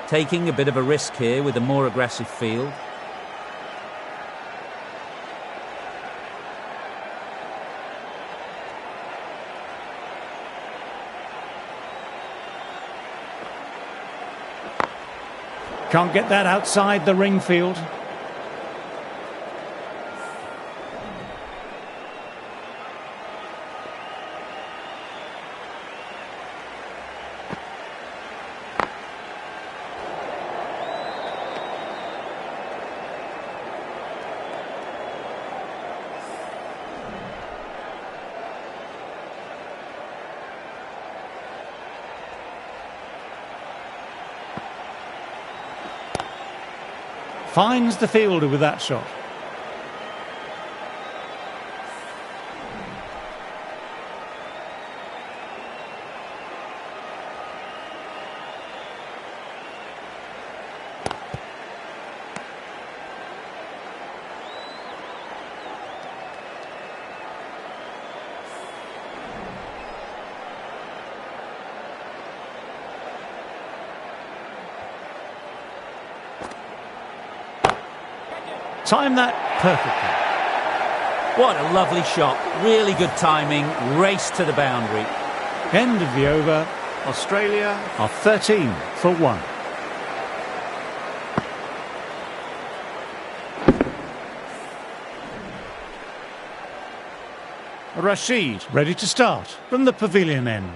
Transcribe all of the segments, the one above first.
taking a bit of a risk here with a more aggressive field. Can't get that outside the ring field. Finds the fielder with that shot. Time that perfectly. What a lovely shot. Really good timing. Race to the boundary. End of the over. Australia are 13 for 1. Rashid ready to start from the pavilion end.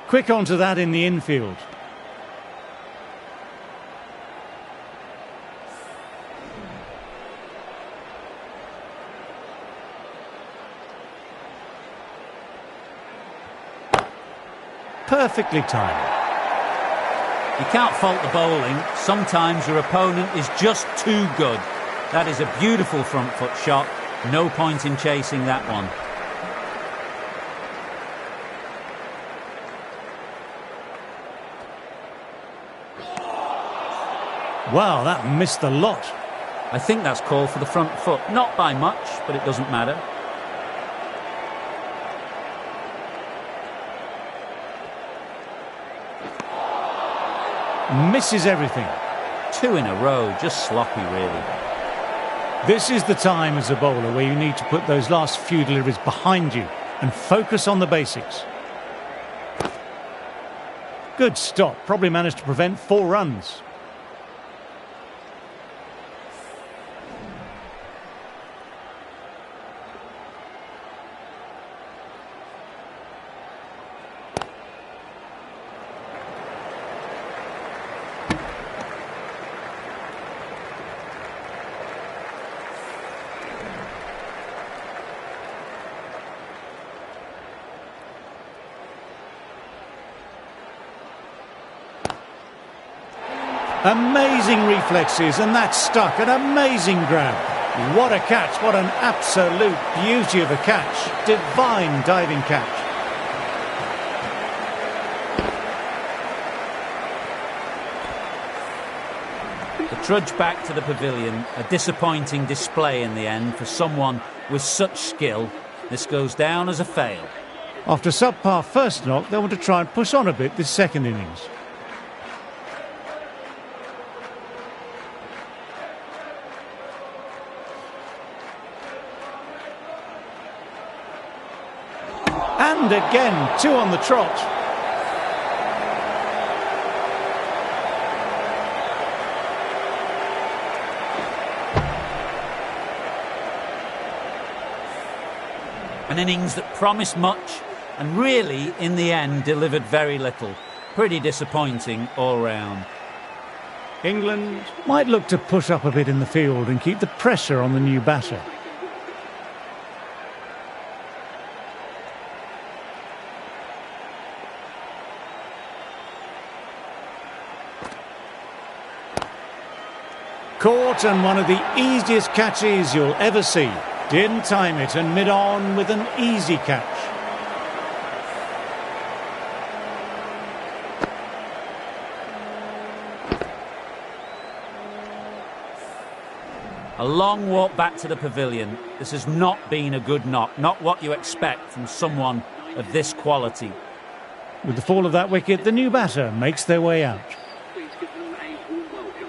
Quick onto that in the infield. Perfectly timed. You can't fault the bowling. Sometimes your opponent is just too good. That is a beautiful front foot shot. No point in chasing that one. Wow, that missed the lot. I think that's called for the front foot. Not by much, but it doesn't matter. Misses everything. 2 in a row, just sloppy really. This is the time as a bowler where you need to put those last few deliveries behind you and focus on the basics. Good stop, probably managed to prevent 4 runs. Amazing reflexes, and that stuck. An amazing grab. What a catch. What an absolute beauty of a catch. Divine diving catch. The trudge back to the pavilion. A disappointing display in the end for someone with such skill. This goes down as a fail. After subpar first knock, they want to try and push on a bit this second innings. And again, 2 on the trot. An innings that promised much and really, in the end, delivered very little. Pretty disappointing all round. England might look to push up a bit in the field and keep the pressure on the new batter. Caught, and one of the easiest catches you'll ever see. Didn't time it and mid-on with an easy catch. A long walk back to the pavilion. This has not been a good knock, not what you expect from someone of this quality. With the fall of that wicket, the new batter makes their way out. Please give them a warm welcome.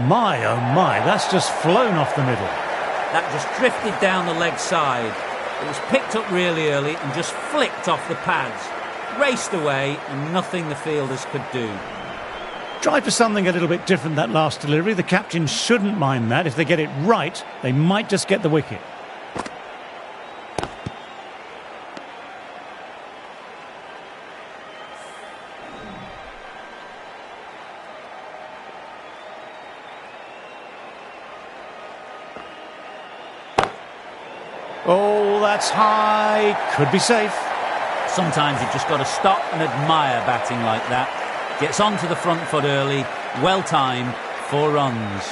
My, oh my, that's just flown off the middle. That just drifted down the leg side. It was picked up really early and just flicked off the pads. Raced away and nothing the fielders could do. Try for something a little bit different that last delivery. The captain shouldn't mind that. If they get it right, they might just get the wicket. Oh, that's high. Could be safe. Sometimes you've just got to stop and admire batting like that. Gets onto the front foot early, well timed, 4 runs.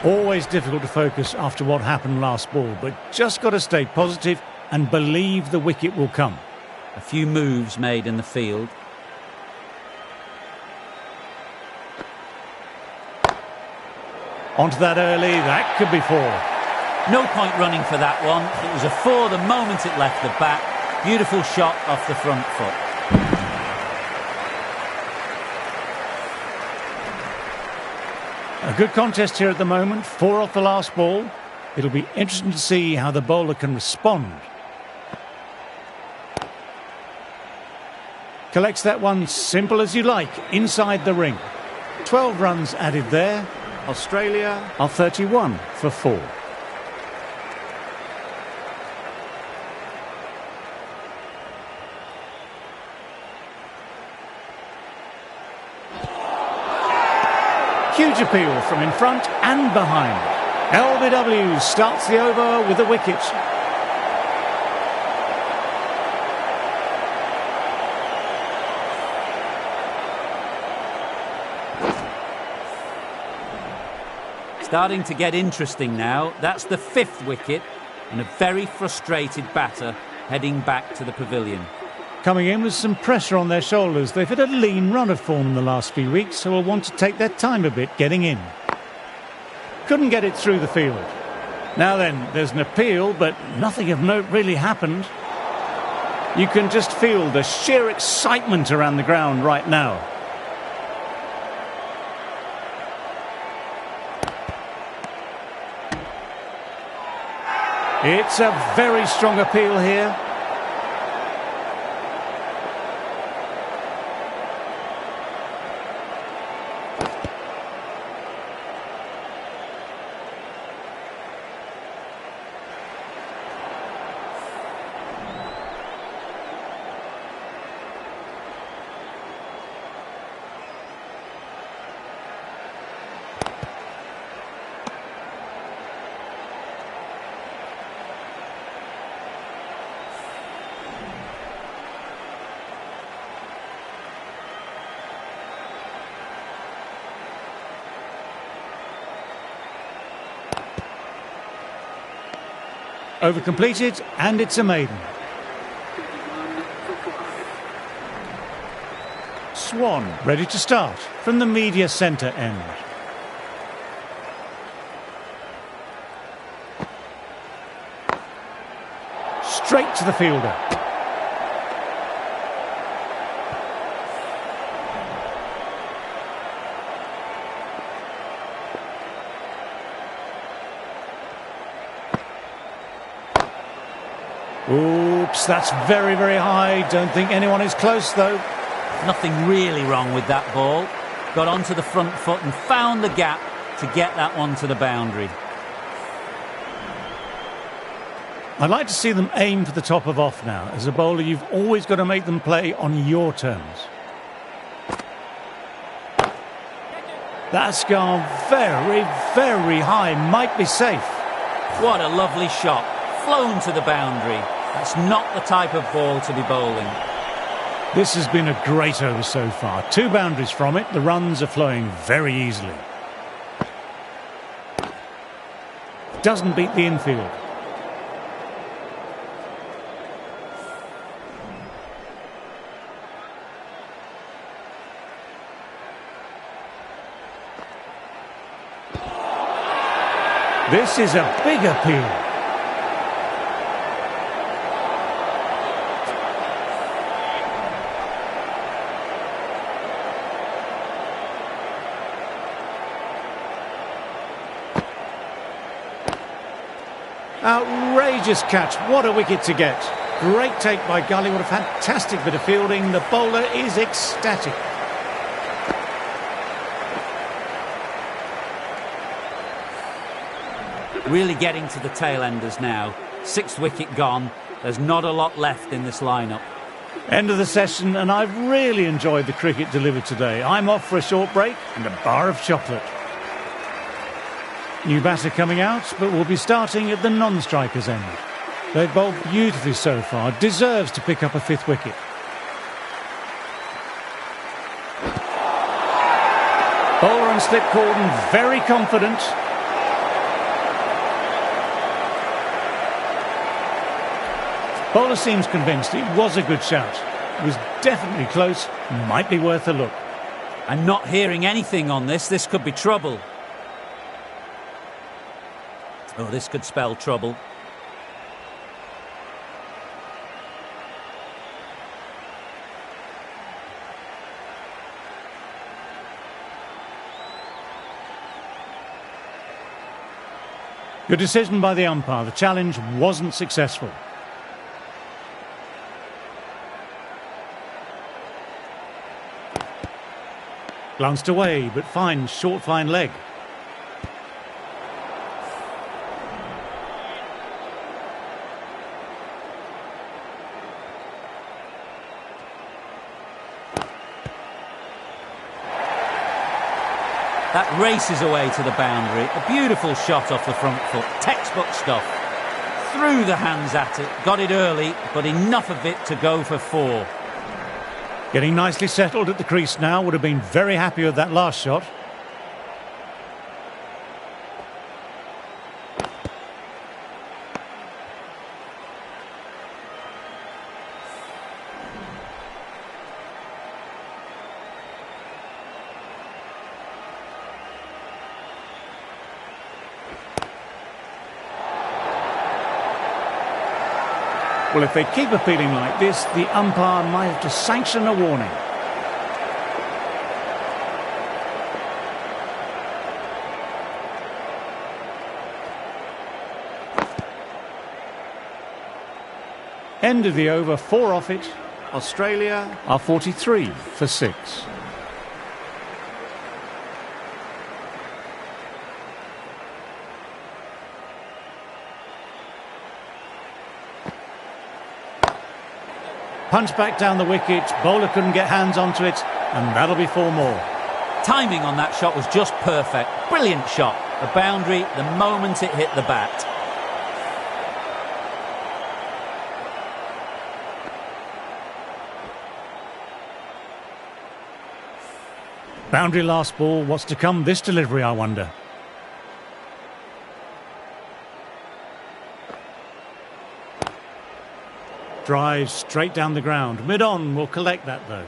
Always difficult to focus after what happened last ball, but just got to stay positive and believe the wicket will come. A few moves made in the field. Onto that early, that could be 4. No point running for that one. It was a 4 the moment it left the bat. Beautiful shot off the front foot. A good contest here at the moment, 4 off the last ball. It'll be interesting to see how the bowler can respond. Collects that one simple as you like, inside the ring. 12 runs added there. Australia are 31 for 4. Huge appeal from in front and behind. LBW starts the over with a wicket. Starting to get interesting now. That's the 5th wicket and a very frustrated batter heading back to the pavilion. Coming in with some pressure on their shoulders. They've had a lean run of form in the last few weeks, so will want to take their time a bit getting in. Couldn't get it through the field. Now then, there's an appeal, but nothing of note really happened. You can just feel the sheer excitement around the ground right now. It's a very strong appeal here. Over completed, and it's a maiden. Swan ready to start from the media centre end. Straight to the fielder. Oops, that's very, very high. Don't think anyone is close, though. Nothing really wrong with that ball. Got onto the front foot and found the gap to get that one to the boundary. I'd like to see them aim for the top of off now. As a bowler, you've always got to make them play on your terms. That's gone very, very high. Might be safe. What a lovely shot. Flown to the boundary. That's not the type of ball to be bowling. This has been a great over so far. 2 boundaries from it. The runs are flowing very easily. doesn't beat the infield. This is a big appeal. Outrageous catch. What a wicket to get. Great take by Gully. What a fantastic bit of fielding. The bowler is ecstatic. Really getting to the tail enders now. 6th wicket gone. There's not a lot left in this lineup. End of the session, and I've really enjoyed the cricket delivered today. I'm off for a short break and a bar of chocolate. New batter coming out, but we'll be starting at the non-strikers end. They've bowled beautifully so far. Deserves to pick up a 5th wicket. Bowler on slip cordon, very confident. Bowler seems convinced it was a good shout. It was definitely close, might be worth a look. I'm not hearing anything on this. This could be trouble. Oh, this could spell trouble. Good decision by the umpire. The challenge wasn't successful. Glanced away, but finds short fine leg. That races away to the boundary. A beautiful shot off the front foot. Textbook stuff. Threw the hands at it. Got it early, but enough of it to go for 4. Getting nicely settled at the crease now. Would have been very happy with that last shot. Well, if they keep appealing like this, the umpire might have to sanction a warning. End of the over, 4 off it. Australia are 43 for 6. Punch back down the wicket, bowler couldn't get hands onto it, and that'll be 4 more. Timing on that shot was just perfect. Brilliant shot. The boundary the moment it hit the bat. Boundary last ball. What's to come this delivery, I wonder? Drives straight down the ground. Mid-on will collect that, though.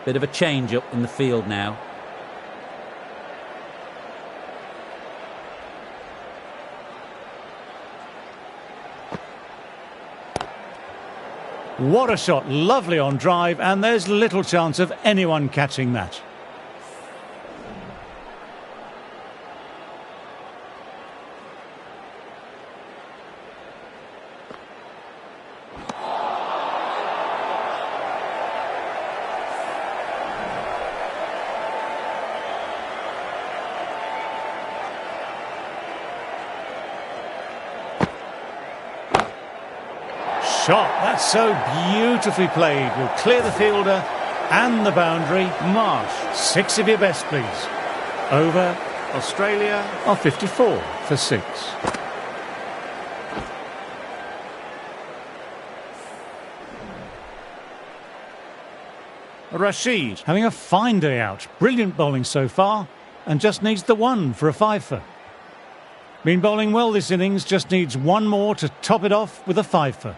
Bit of a change up in the field now. What a shot, lovely on drive, and there's little chance of anyone catching that. shot. That's so beautifully played. Will clear the fielder and the boundary. Marsh, 6 of your best, please. Over. Australia are 54 for 6. Rashid having a fine day out. Brilliant bowling so far and just needs the one for a fifer. Been bowling well this innings, just needs one more to top it off with a fifer.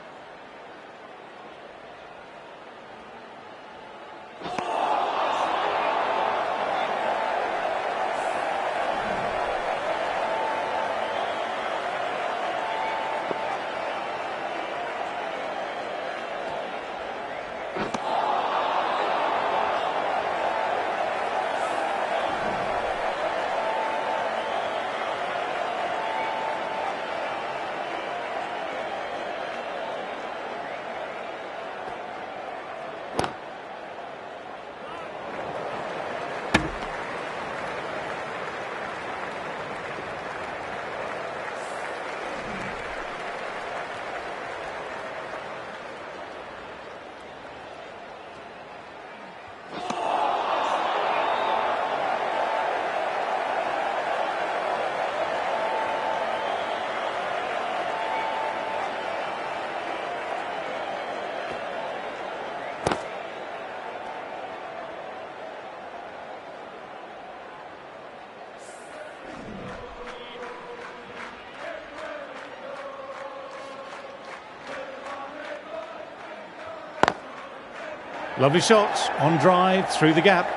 Lovely shots on drive through the gap.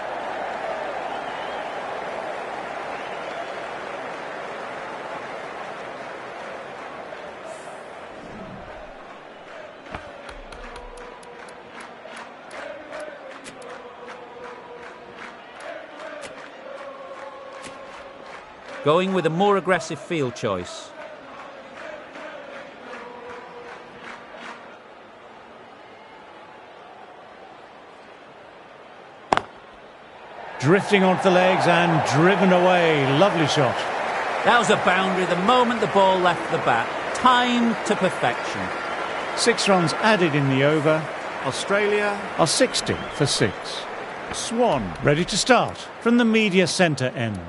Going with a more aggressive field choice. Drifting onto the legs and driven away. Lovely shot. That was a boundary the moment the ball left the bat. Timed to perfection. 6 runs added in the over. Australia are 60 for 6. Swan ready to start from the media centre end.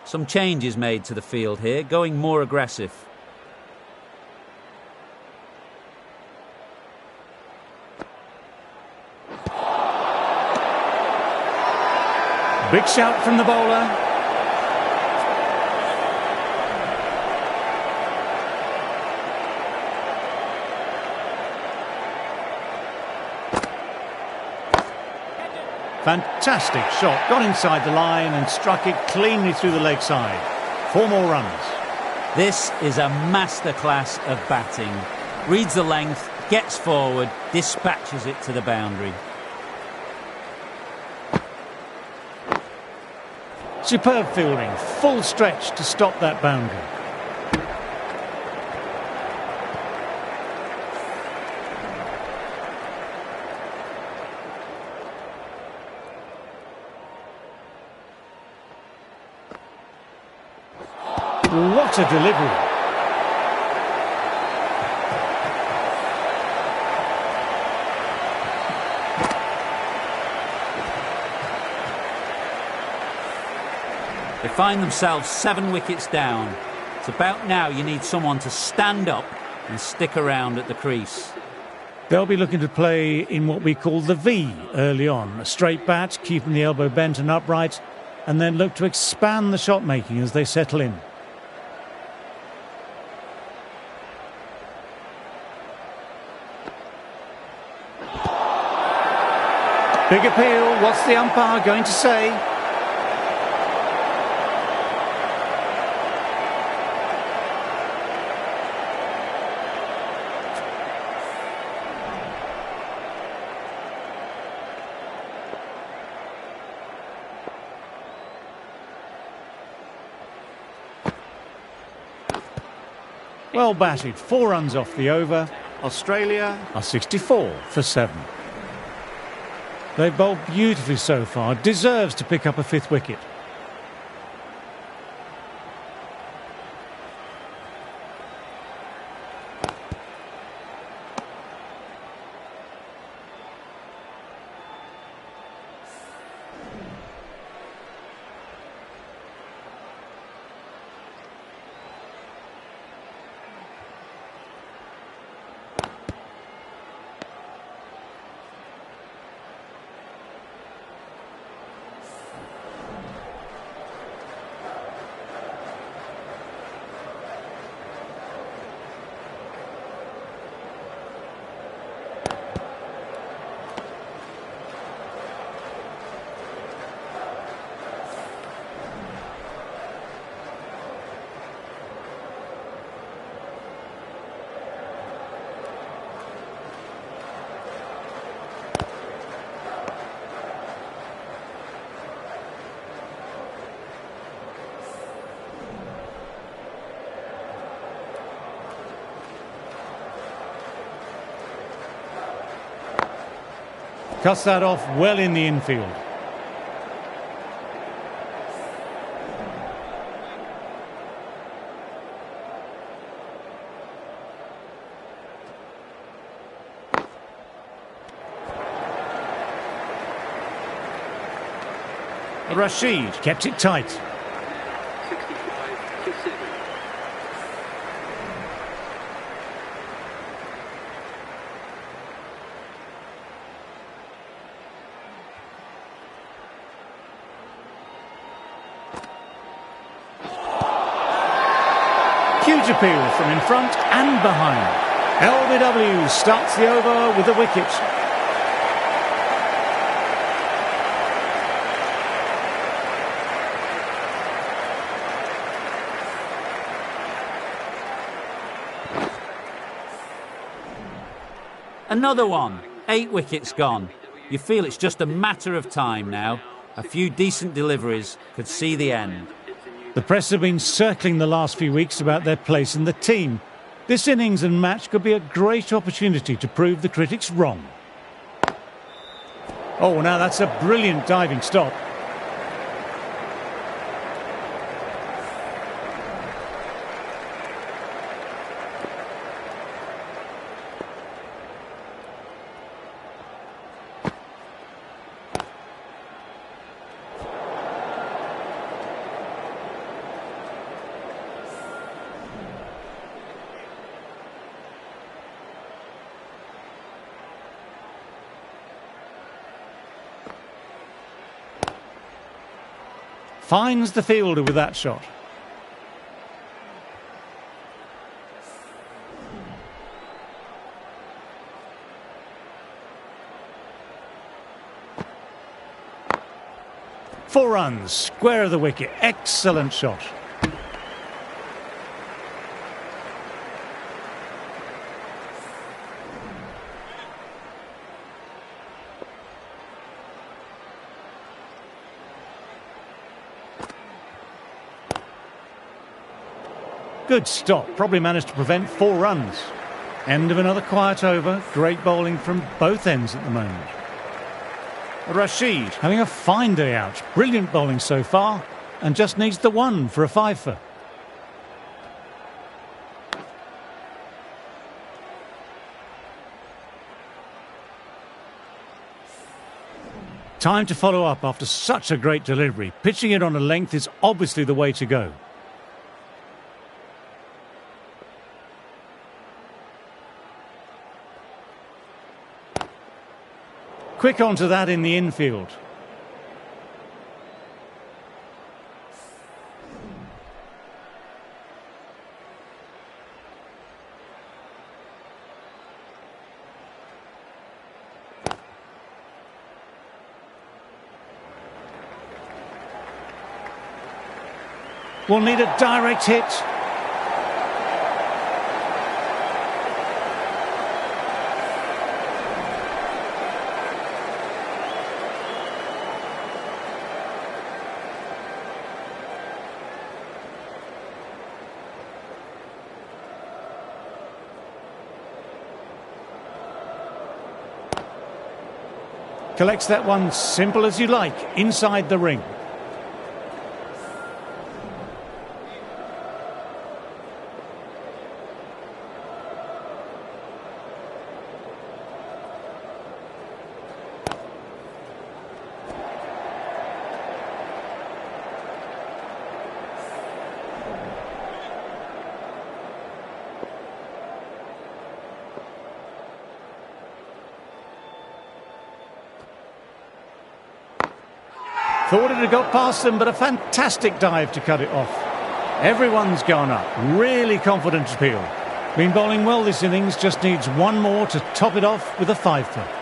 Some changes made to the field here, going more aggressive. Big shout from the bowler. Fantastic shot. Got inside the line and struck it cleanly through the leg side. 4 more runs. This is a masterclass of batting. Reads the length, gets forward, dispatches it to the boundary. Superb fielding. Full stretch to stop that boundary. What a delivery. They find themselves 7 wickets down. It's about now you need someone to stand up and stick around at the crease. They'll be looking to play in what we call the V early on. A straight bat, keeping the elbow bent and upright, and then look to expand the shot making as they settle in. Big appeal. What's the umpire going to say? Well batted. 4 runs off the over. Australia are 64 for 7. They've bowled beautifully so far. Deserves to pick up a fifth wicket. Cuts that off well in the infield. Rashid kept it tight. 65 to 7. Huge appeal from in front and behind. LBW starts the over with a wicket. Another one. 8 wickets gone. You feel it's just a matter of time now. A few decent deliveries could see the end. The press have been circling the last few weeks about their place in the team. This innings and match could be a great opportunity to prove the critics wrong. Oh, now that's a brilliant diving stop. Finds the fielder with that shot. Four runs, square of the wicket. Excellent shot. Good stop, probably managed to prevent 4 runs. End of another quiet over. Great bowling from both ends at the moment. Rashid having a fine day out. Brilliant bowling so far and just needs the 1 for a fifer. Time to follow up after such a great delivery. Pitching it on a length is obviously the way to go. Quick onto that in the infield. Will need a direct hit. Collects that one simple as you like, inside the ring. Thought it had got past them, but a fantastic dive to cut it off. Everyone's gone up. Really confident appeal. Been bowling well this innings, just needs one more to top it off with a 5-foot.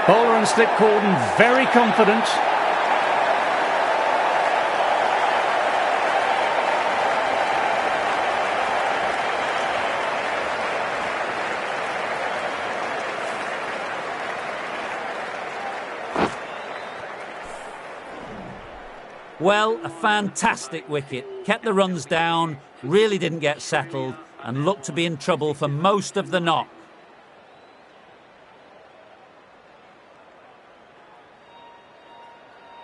Bowler and slip cordon, very confident. Well, a fantastic wicket. Kept the runs down, really didn't get settled, and looked to be in trouble for most of the knock.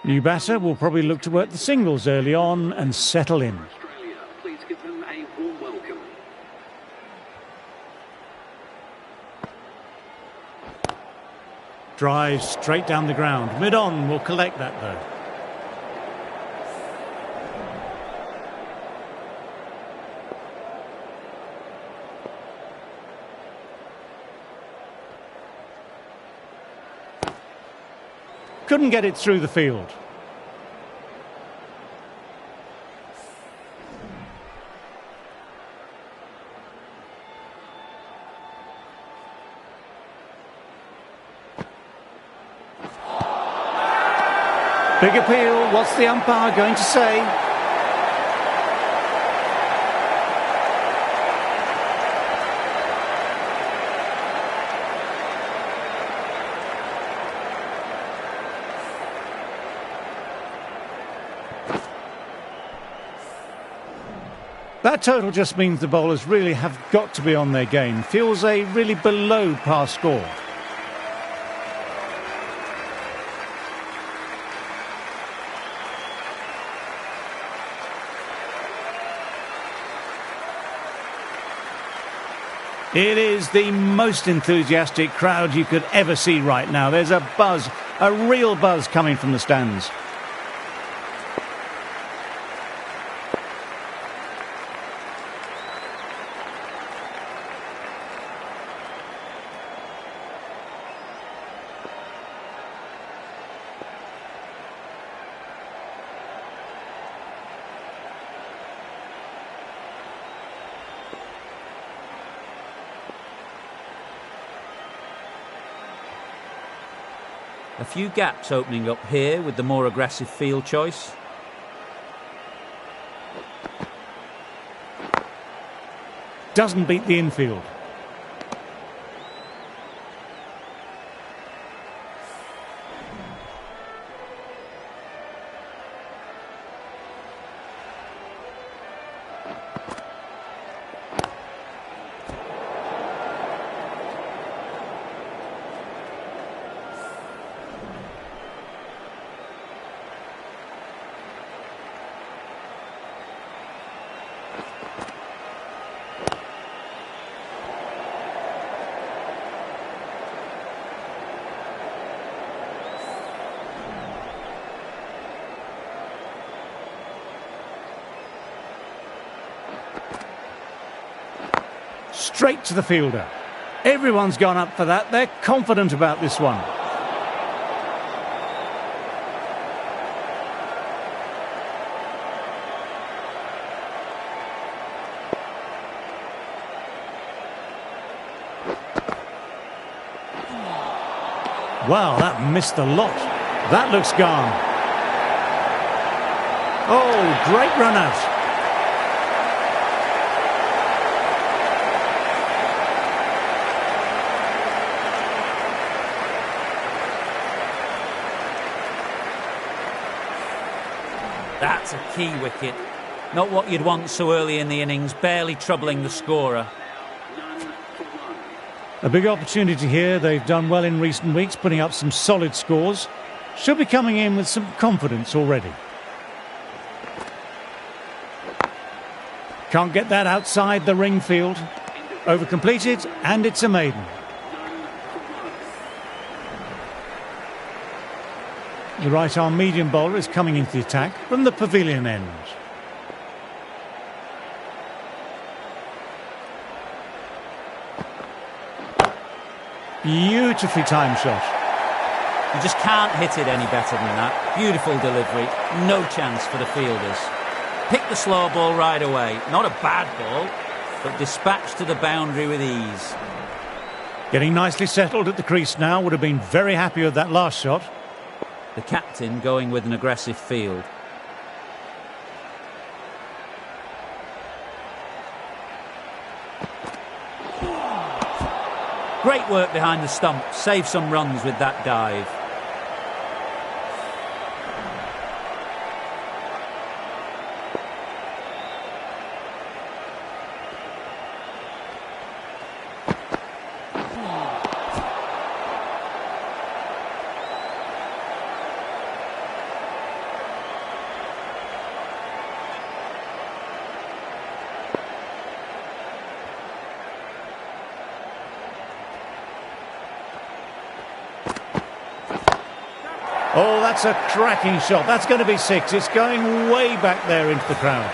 New batter will probably look to work the singles early on and settle in. Australia, please give them a warm welcome. Drive straight down the ground. Mid-on will collect that though. Couldn't get it through the field. Big appeal. What's the umpire going to say? That total just means the bowlers really have got to be on their game. Feels a really below par score. It is the most enthusiastic crowd you could ever see right now. There's a buzz, a real buzz coming from the stands. A few gaps opening up here with the more aggressive field choice. Doesn't beat the infield. Straight to the fielder. Everyone's gone up for that. They're confident about this one. Wow, that missed the lot. That looks gone. Oh, great run out. That's a key wicket. Not what you'd want so early in the innings, barely troubling the scorer. None for one. A big opportunity here. They've done well in recent weeks, putting up some solid scores. Should be coming in with some confidence already. Can't get that outside the ring field. Over completed, and it's a maiden. The right-arm medium bowler is coming into the attack from the pavilion end. Beautifully timed shot. You just can't hit it any better than that. Beautiful delivery, no chance for the fielders. Pick the slow ball right away. Not a bad ball, but dispatched to the boundary with ease. Getting nicely settled at the crease now. Would have been very happy with that last shot. The captain going with an aggressive field. Great work behind the stump. Save some runs with that dive. Oh, that's a cracking shot. That's going to be six. It's going way back there into the crowd.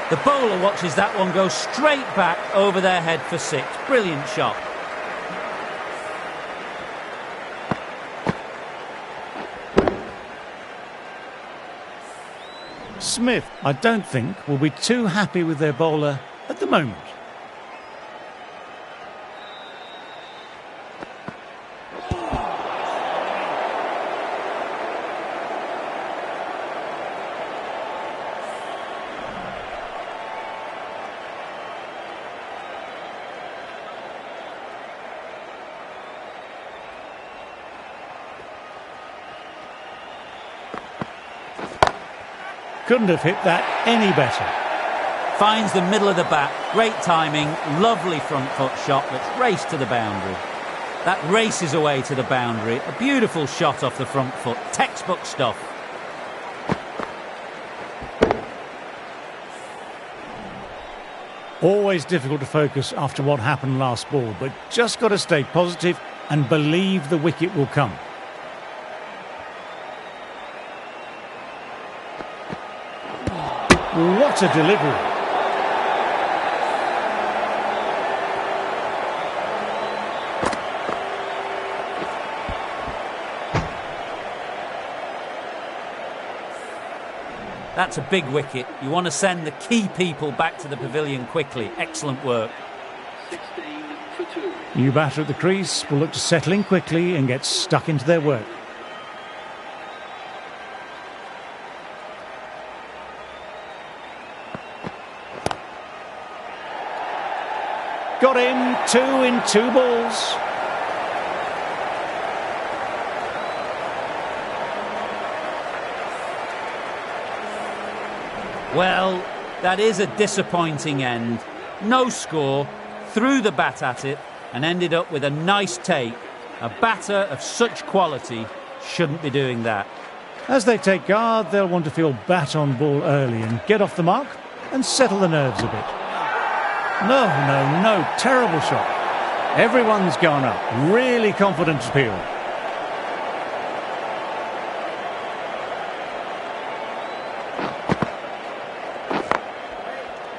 The bowler watches that one go straight back over their head for six. Brilliant shot. Smith, I don't think, will be too happy with their bowler at the moment. Couldn't have hit that any better. Finds the middle of the bat. Great timing. Lovely front foot shot that's raced to the boundary. That races away to the boundary. A beautiful shot off the front foot. Textbook stuff. Always difficult to focus after what happened last ball, but just got to stay positive and believe the wicket will come. What a delivery. That's a big wicket. You want to send the key people back to the pavilion quickly. Excellent work. 16 for 2. New batter at the crease will look to settle in quickly and get stuck into their work. Got him, 2 in 2 balls. Well, that is a disappointing end. No score, threw the bat at it and ended up with a nice take. A batter of such quality shouldn't be doing that. As they take guard, they'll want to feel bat on ball early and get off the mark and settle the nerves a bit. No, terrible shot. Everyone's gone up. Really confident appeal.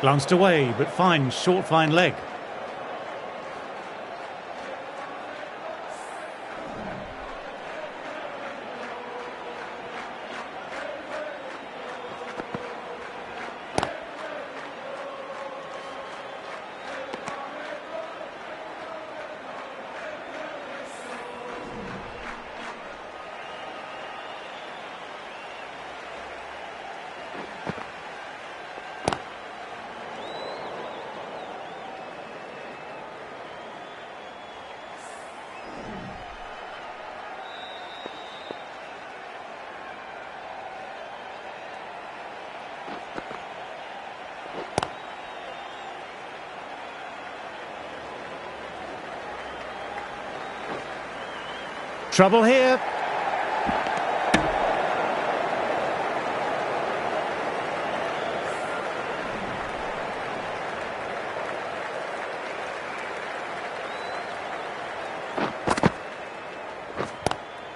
Glanced away, but fine, short, fine leg. Trouble here.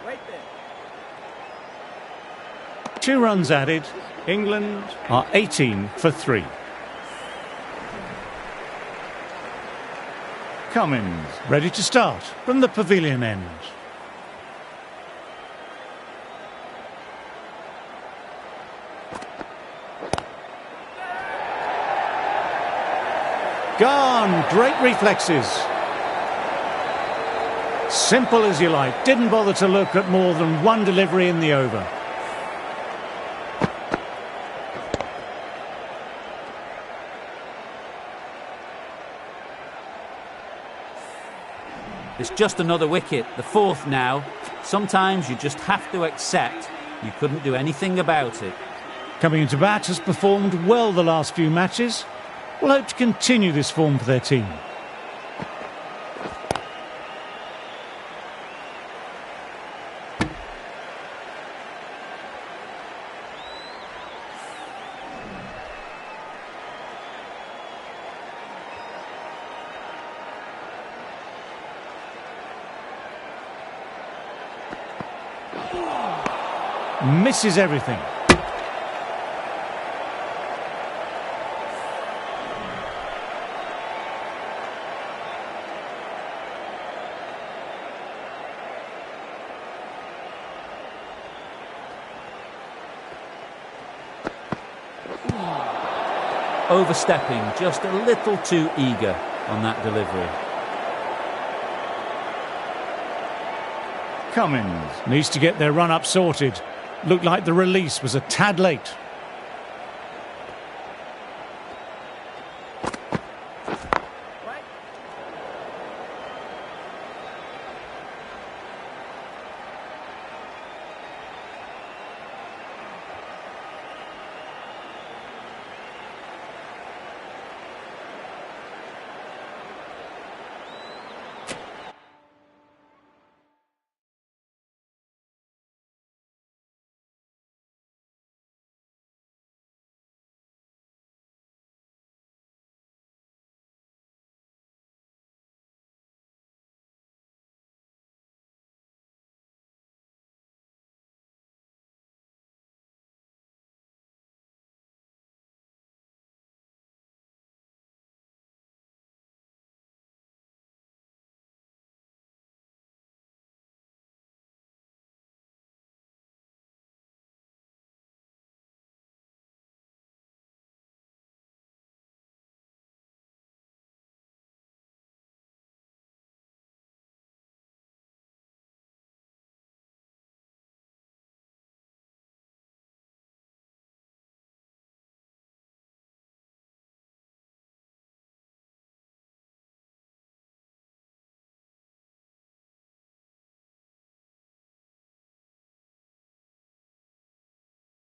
Right there. 2 runs added. England are 18 for 3. Cummins ready to start from the pavilion end. Gone. Great reflexes. Simple as you like. Didn't bother to look at more than one delivery in the over. It's just another wicket, the 4th now. Sometimes you just have to accept you couldn't do anything about it. Coming into bat, has performed well the last few matches. Will hope to continue this form for their team. Misses everything. Overstepping, just a little too eager on that delivery. Cummins needs to get their run-up sorted. Looked like the release was a tad late.